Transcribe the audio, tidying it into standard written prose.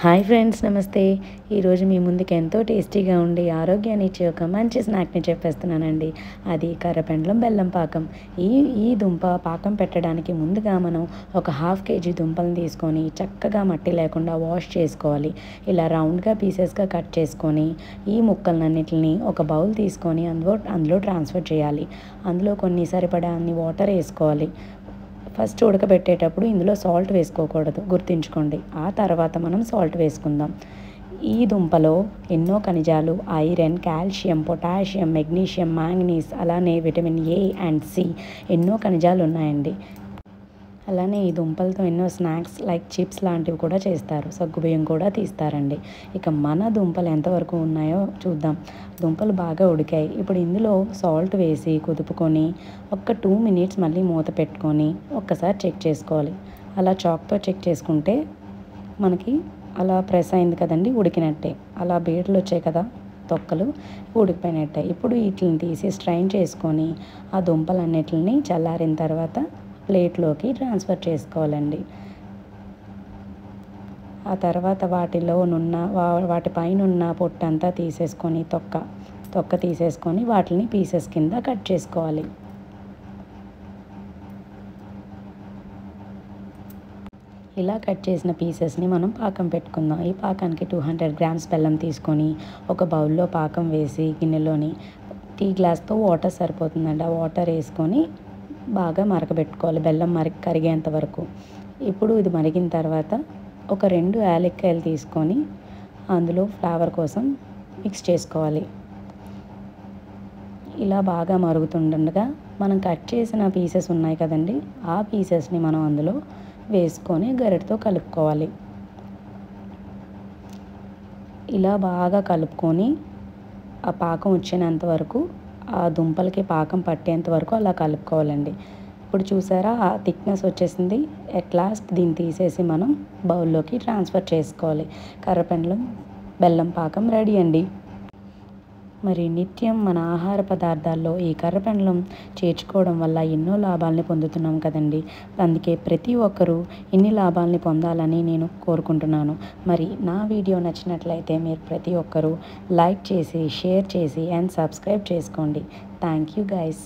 Hi friends, నమస్తే. ఈరోజు మీ ముందుకు ఎంతో టేస్టీగా ఉండి ఆరోగ్యాన్ని ఇచ్చే ఒక మంచి స్నాక్ని చెప్పేస్తున్నానండి. అది కర్రపెండలం బెల్లం పాకం. ఈ దుంప పాకం పెట్టడానికి ముందుగా మనం ఒక 1/2 కేజీ దుంపలను తీసుకొని చక్కగా మట్టి లేకుండా వాష్ చేసుకోవాలి. ఇలా రౌండ్గా పీసెస్గా కట్ చేసుకొని ఈ ముక్కలన్నిటిని ఒక బౌల్ తీసుకొని అందులో ట్రాన్స్ఫర్ చేయాలి. అందులో కొన్ని సరిపడా అన్ని వాటర్ వేసుకోవాలి. ఫస్ట్ ఉడకబెట్టేటప్పుడు ఇందులో సాల్ట్ వేసుకోకూడదు, గుర్తుంచుకోండి. ఆ తర్వాత మనం సాల్ట్ వేసుకుందాం. ఈ దుంపలో ఎన్నో ఖనిజాలు, iron, calcium, potassium, magnesium, manganese, అలానే విటమిన్ ఏ అండ్ సి ఎన్నో ఖనిజాలు ఉన్నాయండి. అలానే ఈ దుంపలతో ఎన్నో స్నాక్స్ లైక్ చిప్స్ లాంటివి కూడా చేస్తారు. సగ్గుబియ్యం కూడా తీస్తారండి. ఇక మన దుంపలు ఎంతవరకు ఉన్నాయో చూద్దాం. దుంపలు బాగా ఉడికాయి. ఇప్పుడు ఇందులో సాల్ట్ వేసి కుదుపుకొని ఒక 2 మినిట్స్ మళ్ళీ మూత పెట్టుకొని ఒక్కసారి చెక్ చేసుకోవాలి. అలా చాక్తో చెక్ చేసుకుంటే మనకి అలా ప్రెస్ అయింది కదండి, ఉడికినట్టే. అలా బీడలు వచ్చాయి కదా తొక్కలు, ఉడికిపోయినట్టే. ఇప్పుడు వీటిని తీసి స్ట్రైన్ చేసుకొని ఆ దుంపలన్నిటిని చల్లారిన తర్వాత ప్లేట్లోకి ట్రాన్స్ఫర్ చేసుకోవాలండి. ఆ తర్వాత వాటిపైన ఉన్న పొట్టంతా తీసేసుకొని తొక్క తీసేసుకొని వాటిని పీసెస్ కింద కట్ చేసుకోవాలి. ఇలా కట్ చేసిన పీసెస్ని మనం పాకం పెట్టుకుందాం. ఈ పాకానికి 200 గ్రామ్స్ బెల్లం తీసుకొని ఒక బౌల్లో పాకం వేసి గిన్నెలోని టీ గ్లాస్తో వాటర్ సరిపోతుందండి. ఆ వాటర్ వేసుకొని బాగా మరగబెట్టుకోవాలి, బెల్లం కరిగేంత వరకు. ఇప్పుడు ఇది మరిగిన తర్వాత ఒక 2 యాలక్కాయలు తీసుకొని అందులో ఫ్లేవర్ కోసం మిక్స్ చేసుకోవాలి. ఇలా బాగా మరుగుతుండగా మనం కట్ చేసిన పీసెస్ ఉన్నాయి కదండి, ఆ పీసెస్ని మనం అందులో వేసుకొని గరిటెతో కలుపుకోవాలి. ఇలా బాగా కలుపుకొని ఆ పాకం వచ్చేంత వరకు, ఆ దుంపలకి పాకం పట్టేంత వరకు అలా కలుపుకోవాలండి. ఇప్పుడు చూసారా, ఆ థిక్నెస్ వచ్చేసింది. ఎట్ లాస్ట్ దీన్ని తీసేసి మనం బౌల్లోకి ట్రాన్స్ఫర్ చేసుకోవాలి. కర్రపెండలం బెల్లం పాకం రెడీ అండి. మరి నిత్యం మన ఆహార పదార్థాల్లో ఈ కర్రపెండలం చేర్చుకోవడం వల్ల ఎన్నో లాభాలని పొందుతున్నాం కదండి. అందుకే ప్రతి ఒక్కరూ ఇన్ని లాభాలని పొందాలని నేను కోరుకుంటున్నాను. మరి నా వీడియో నచ్చినట్లయితే మీరు ప్రతి ఒక్కరూ లైక్ చేసి, షేర్ చేసి అండ్ సబ్స్క్రైబ్ చేసుకోండి. Thank you guys.